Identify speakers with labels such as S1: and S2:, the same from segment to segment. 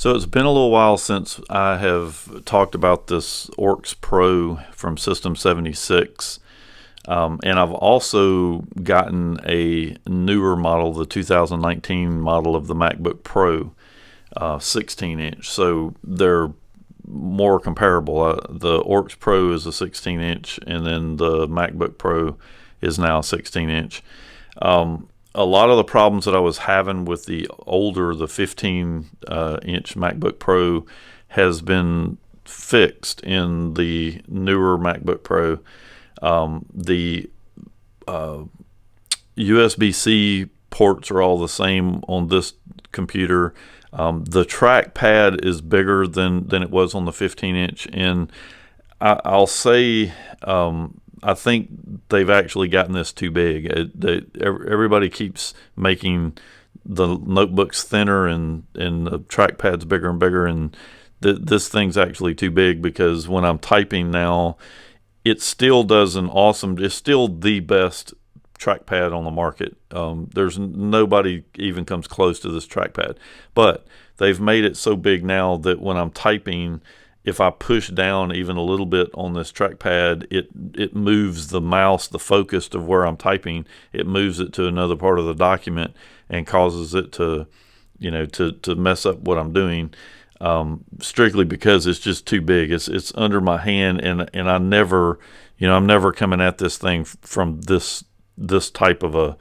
S1: So it's been a little while since I have talked about this Oryx Pro from System 76. And I've also gotten a newer model, the 2019 model of the MacBook Pro, 16 inch. So they're more comparable. The Oryx Pro is a 16 inch, and then the MacBook Pro is now 16 inch. A lot of the problems that I was having with the 15 inch MacBook Pro has been fixed in the newer MacBook Pro. The USB-C ports are all the same on this computer. The trackpad is bigger than it was on the 15 inch, and I'll say I think they've actually gotten this too big. Everybody keeps making the notebooks thinner and the trackpads bigger and bigger, and this thing's actually too big, because when I'm typing now, it still does it's still the best trackpad on the market. There's nobody even comes close to this trackpad, but they've made it so big now that when I'm typing, if I push down even a little bit on this trackpad, it moves the mouse, the focus of where I'm typing, it moves it to another part of the document and causes it to mess up what I'm doing, strictly because it's just too big. It's under my hand, and I'm never coming at this thing from this type of a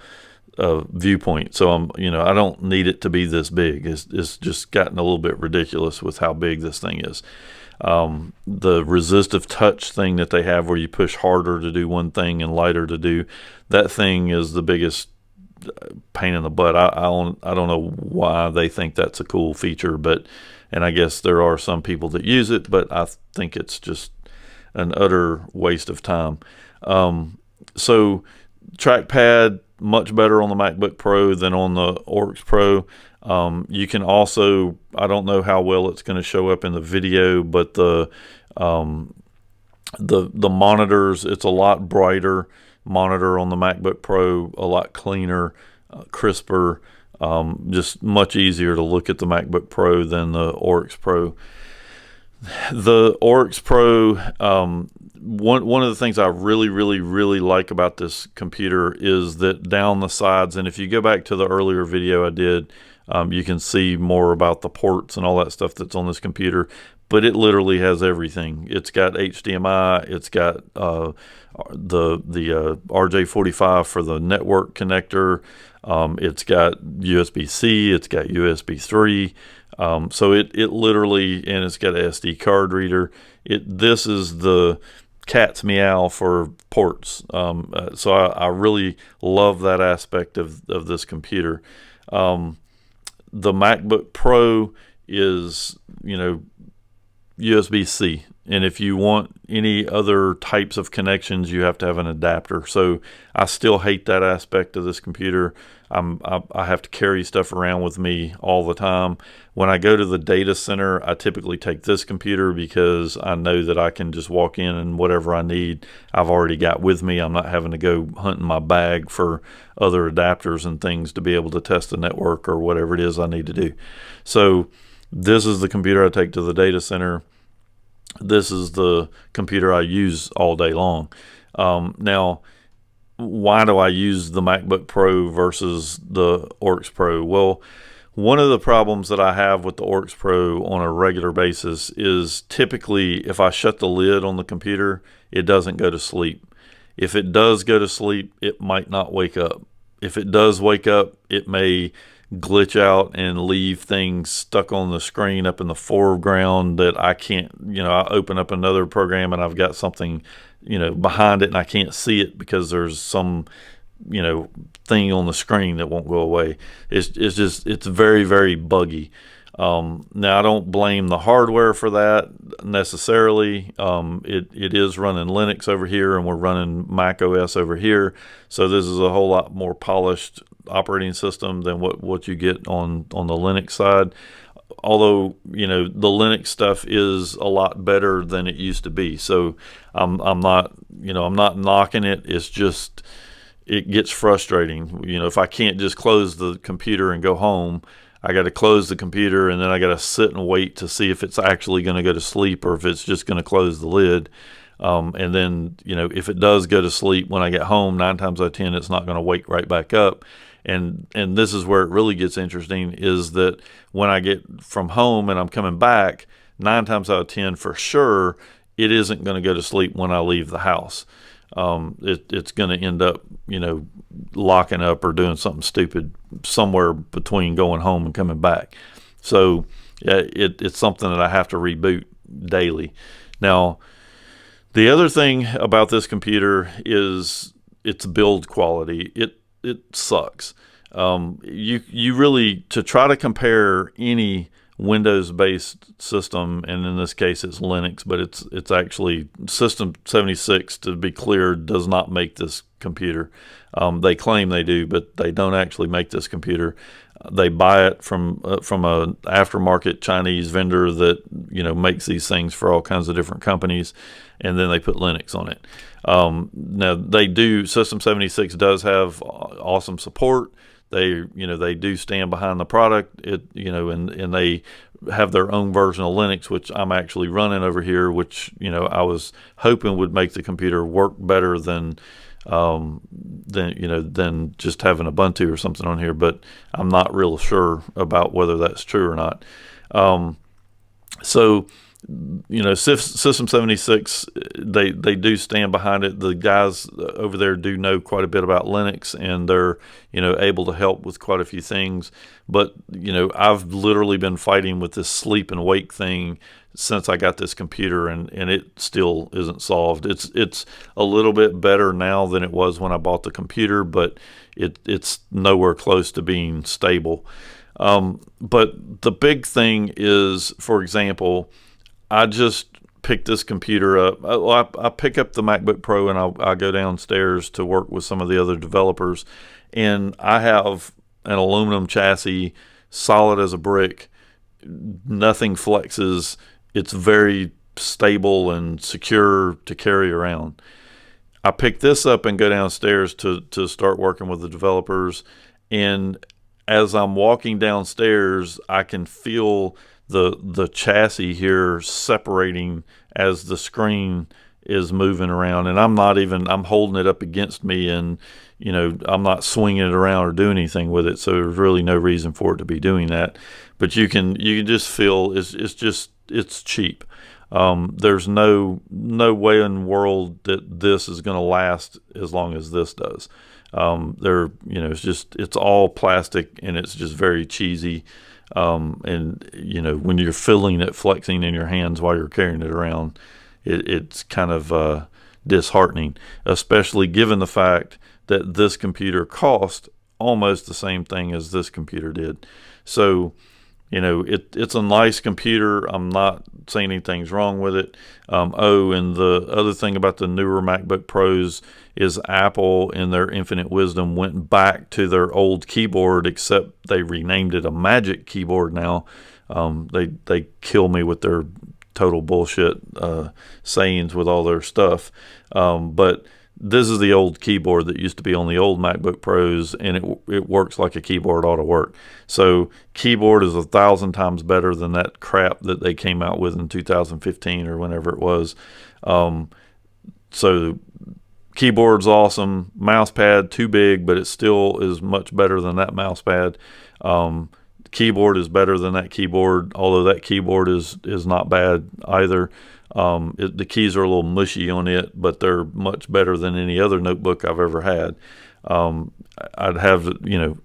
S1: viewpoint. So I don't need it to be this big. It's just gotten a little bit ridiculous with how big this thing is. The resistive touch thing that they have, where you push harder to do one thing and lighter to do, that thing is the biggest pain in the butt. I don't know why they think that's a cool feature, and I guess there are some people that use it, but I think it's just an utter waste of time. So trackpad, much better on the MacBook Pro than on the Oryx Pro. You can also, I don't know how well it's going to show up in the video, but the monitors, it's a lot brighter monitor on the MacBook Pro, a lot cleaner, crisper, just much easier to look at the MacBook Pro than the Oryx Pro. The Oryx Pro, one of the things I really, really, really like about this computer is that down the sides, and if you go back to the earlier video I did, you can see more about the ports and all that stuff that's on this computer, but it literally has everything. It's got HDMI, it's got the RJ45 for the network connector, it's got USB-C, it's got USB 3, so it literally, and it's got an SD card reader. This is the cat's meow for ports. So I really love that aspect of this computer. The MacBook Pro is, USB-C. And if you want any other types of connections, you have to have an adapter. So I still hate that aspect of this computer. I have to carry stuff around with me all the time. When I go to the data center, I typically take this computer because I know that I can just walk in and whatever I need, I've already got with me. I'm not having to go hunting my bag for other adapters and things to be able to test the network or whatever it is I need to do. So this is the computer I take to the data center. This is the computer I use all day long. Now, why do I use the MacBook Pro versus the Oryx Pro? Well, one of the problems that I have with the Oryx Pro on a regular basis is typically if I shut the lid on the computer, it doesn't go to sleep. If it does go to sleep, it might not wake up. If it does wake up, it may glitch out and leave things stuck on the screen up in the foreground that I can't, I open up another program and I've got something, behind it and I can't see it because there's some, thing on the screen that won't go away. It's very, very buggy. Now I don't blame the hardware for that necessarily. It is running Linux over here and we're running Mac OS over here. So this is a whole lot more polished operating system than what you get on the Linux side. Although, the Linux stuff is a lot better than it used to be. So I'm not knocking it. It's just, it gets frustrating. If I can't just close the computer and go home, I got to close the computer, and then I got to sit and wait to see if it's actually going to go to sleep or if it's just going to close the lid. And then, if it does go to sleep when I get home, 9 times out of 10, it's not going to wake right back up. And this is where it really gets interesting, is that when I get from home and I'm coming back, 9 times out of 10 for sure, it isn't going to go to sleep when I leave the house. It's going to end up, locking up or doing something stupid somewhere between going home and coming back. So yeah, it's something that I have to reboot daily. Now, the other thing about this computer is its build quality. It sucks. You really, to try to compare any Windows-based system, and in this case it's Linux, but it's actually System 76, to be clear, does not make this computer. They claim they do, but they don't actually make this computer. They buy it from a aftermarket Chinese vendor that makes these things for all kinds of different companies, and then they put Linux on it. Now they do. System 76 does have awesome support. They do stand behind the product. And they have their own version of Linux, which I'm actually running over here, which I was hoping would make the computer work better than just having Ubuntu or something on here, but I'm not real sure about whether that's true or not. So System 76, they do stand behind it. The guys over there do know quite a bit about Linux, and they're able to help with quite a few things. But I've literally been fighting with this sleep and wake thing since I got this computer, and it still isn't solved. It's a little bit better now than it was when I bought the computer, but it's nowhere close to being stable. But the big thing is, for example, I just picked this computer up. I pick up the MacBook Pro, and I go downstairs to work with some of the other developers, and I have an aluminum chassis, solid as a brick. Nothing flexes. It's very stable and secure to carry around. I pick this up and go downstairs to start working with the developers, and as I'm walking downstairs, I can feel the chassis here separating as the screen is moving around, and I'm holding it up against me, and I'm not swinging it around or doing anything with it, so there's really no reason for it to be doing that. But you can just feel it's cheap. There's no way in the world that this is going to last as long as this does. It's all plastic, and it's just very cheesy. And when you're feeling it flexing in your hands while you're carrying it around, it's kind of disheartening, especially given the fact that this computer cost almost the same thing as this computer did. So it's a nice computer. I'm not saying anything's wrong with it. And the other thing about the newer MacBook Pros is Apple, in their infinite wisdom, went back to their old keyboard, except they renamed it a Magic Keyboard now. They kill me with their total bullshit sayings with all their stuff. But this is the old keyboard that used to be on the old MacBook Pros, and it works like a keyboard ought to work. So keyboard is 1,000 times better than that crap that they came out with in 2015 or whenever it was. So keyboard's awesome. Mouse pad, too big, but it still is much better than that mouse pad. Keyboard is better than that keyboard, although that keyboard is not bad either. The keys are a little mushy on it, but they're much better than any other notebook I've ever had. I'd have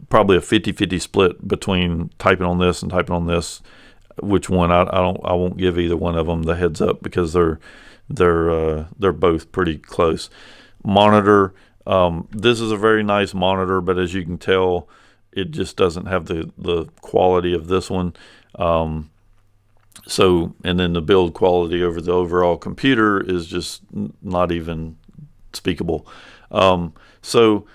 S1: probably a 50-50 split between typing on this and typing on this. Which one I won't give either one of them the heads up, because they're both pretty close. Monitor, this is a very nice monitor, but as you can tell, it just doesn't have the quality of this one. And then the build quality over the overall computer is just not even speakable. So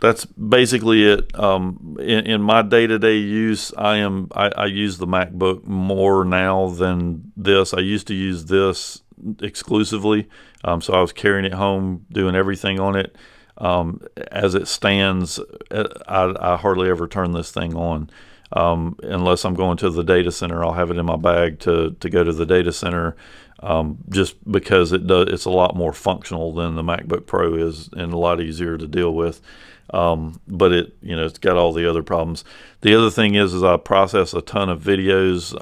S1: that's basically it. In my day-to-day use, I use the MacBook more now than this. I used to use this exclusively, so I was carrying it home, doing everything on it. As it stands, I hardly ever turn this thing on. Unless I'm going to the data center, I'll have it in my bag to go to the data center, just because it's a lot more functional than the MacBook Pro is, and a lot easier to deal with. But it's got all the other problems. The other thing is I process a ton of videos.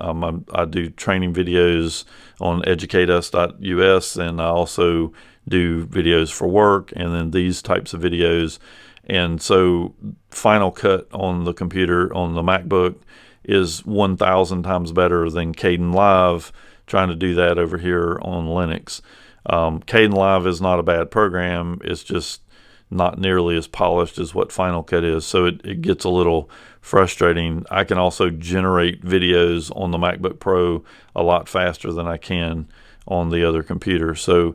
S1: I do training videos on educateus.us, and I also do videos for work, and then these types of videos. And so Final Cut on the computer, on the MacBook, is 1,000 times better than Kden Live, trying to do that over here on Linux. Kden Live is not a bad program. It's just not nearly as polished as what Final Cut is. So it gets a little frustrating. I can also generate videos on the MacBook Pro a lot faster than I can on the other computer. So,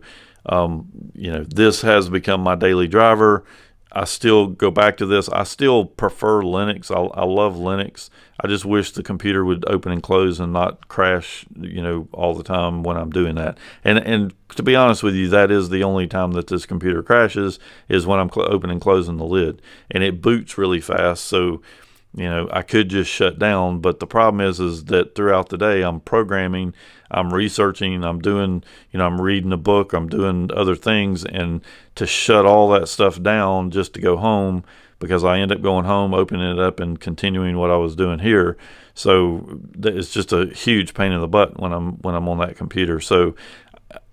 S1: this has become my daily driver. I still go back to this. I still prefer Linux. I love Linux. I just wish the computer would open and close and not crash, all the time when I'm doing that. And to be honest with you, that is the only time that this computer crashes, is when I'm opening and closing the lid. And it boots really fast, so I could just shut down. But the problem is that throughout the day, I'm programming, I'm researching, I'm doing, I'm reading a book, I'm doing other things, and to shut all that stuff down just to go home, because I end up going home, opening it up, and continuing what I was doing here. So it's just a huge pain in the butt when I'm on that computer. So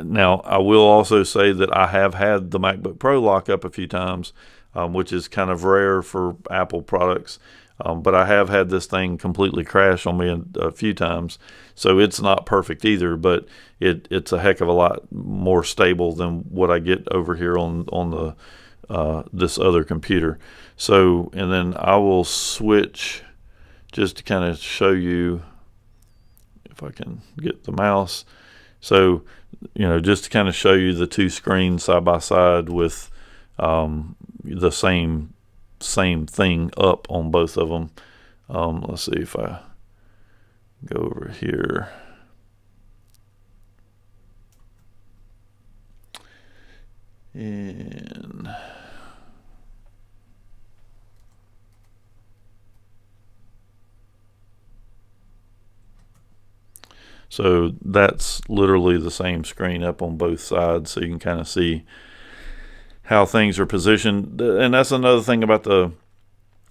S1: now I will also say that I have had the MacBook Pro lock up a few times, which is kind of rare for Apple products. But I have had this thing completely crash on me a few times. So it's not perfect either, but it's a heck of a lot more stable than what I get over here on the this other computer. So, and then I will switch just to kind of show you, if I can get the mouse. So, just to kind of show you the two screens side by side with the same thing up on both of them. Let's see if I go over here. And so that's literally the same screen up on both sides, so you can kind of see how things are positioned. And that's another thing about the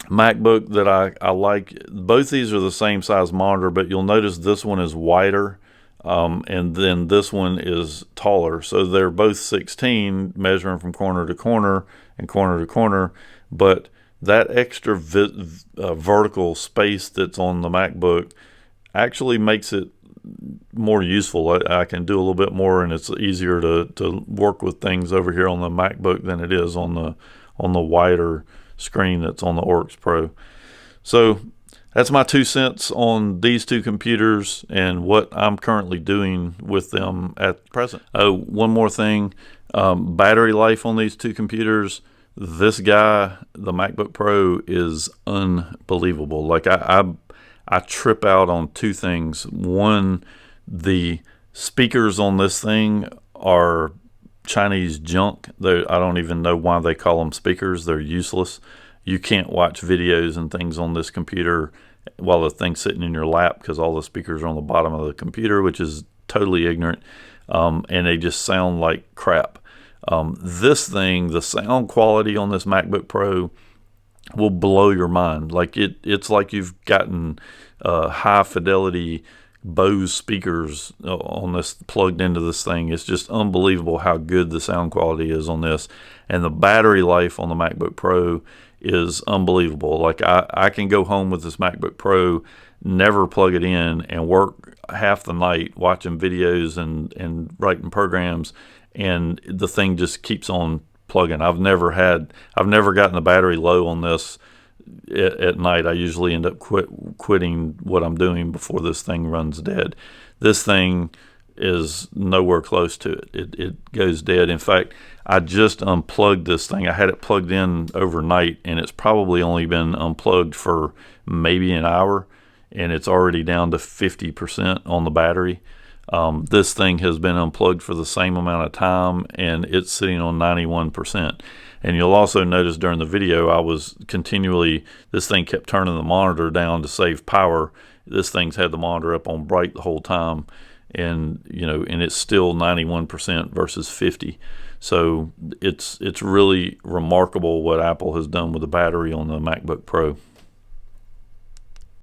S1: MacBook that I like. Both these are the same size monitor, but you'll notice this one is wider, and then this one is taller. So they're both 16, measuring from corner to corner and corner to corner, but that extra vertical space that's on the MacBook actually makes it more useful. I can do a little bit more, and it's easier to work with things over here on the MacBook than it is on the wider screen that's on the Oryx Pro. So that's my 2 cents on these two computers and what I'm currently doing with them at present. Oh, one more thing. Battery life on these two computers. This guy, the MacBook Pro, is unbelievable. Like I trip out on two things. One, the speakers on this thing are Chinese junk. I don't even know why they call them speakers. They're useless. You can't watch videos and things on this computer while the thing's sitting in your lap, because all the speakers are on the bottom of the computer, which is totally ignorant, and they just sound like crap. This thing, the sound quality on this MacBook Pro will blow your mind. Like it's like you've gotten high fidelity Bose speakers on this, plugged into this thing. It's just unbelievable how good the sound quality is on this, and the battery life on the MacBook Pro is unbelievable. Like I can go home with this MacBook Pro, never plug it in, and work half the night watching videos and writing programs, and the thing just keeps on plugging. I've never gotten the battery low on this at night. I usually end up quitting what I'm doing before this thing runs dead. This thing is nowhere close to it. It goes dead. In fact, I just unplugged this thing. I had it plugged in overnight, and it's probably only been unplugged for maybe an hour, and it's already down to 50% on the battery. This thing has been unplugged for the same amount of time, and it's sitting on 91%. And you'll also notice during the video, I was continually, this thing kept turning the monitor down to save power. This thing's had the monitor up on bright the whole time, and and it's still 91% versus 50. So it's really remarkable what Apple has done with the battery on the MacBook Pro.